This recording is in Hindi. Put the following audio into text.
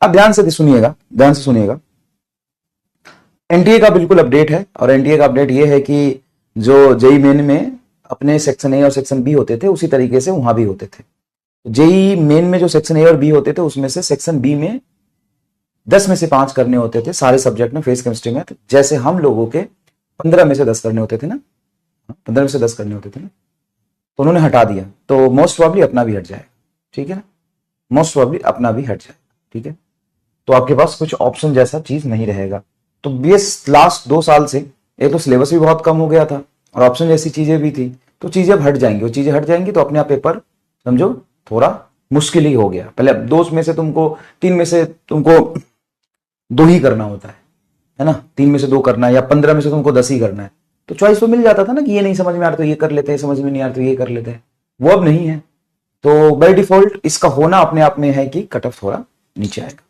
अब ध्यान से सुनिएगा। एनटीए का बिल्कुल अपडेट है, और एनटीए का अपडेट ये है कि जो जेई मेन में अपने सेक्शन ए और सेक्शन बी होते थे उसी तरीके से वहां भी होते थे। जेई मेन में जो सेक्शन ए और बी होते थे उसमें से सेक्शन बी में 10 में से 5 करने होते थे सारे सब्जेक्ट में, फिजिक्स केमिस्ट्री में, जैसे हम लोगों के 15 में से 10 करने होते थे ना, 15 में से 10 करने होते थे ना, तो उन्होंने हटा दिया। तो मोस्ट प्रॉब्ली अपना भी हट जाएगा, ठीक है ना, मोस्ट प्रॉब्ली अपना भी हट जाएगा, ठीक है। तो आपके पास कुछ ऑप्शन जैसा चीज नहीं रहेगा। तो बेस लास्ट 2 साल से एक तो सिलेबस भी बहुत कम हो गया था और ऑप्शन जैसी चीजें भी थी, तो चीजें अब हट जाएंगी, वो चीजें हट जाएंगी तो अपने आप पेपर समझो थोड़ा मुश्किल ही हो गया। पहले 2 में से तुमको 3 में से तुमको 2 ही करना होता है ना, 3 में से 2 करना है, या 15 में से तुमको 10 ही करना है, तो चॉइस तो मिल जाता था ना कि ये नहीं समझ में आ रहा तो ये कर लेते हैं, समझ में नहीं आ रहा तो ये कर लेते हैं। वो अब नहीं है। तो बाय डिफॉल्ट इसका होना अपने आप में है कि कट ऑफ थोड़ा नीचे आएगा।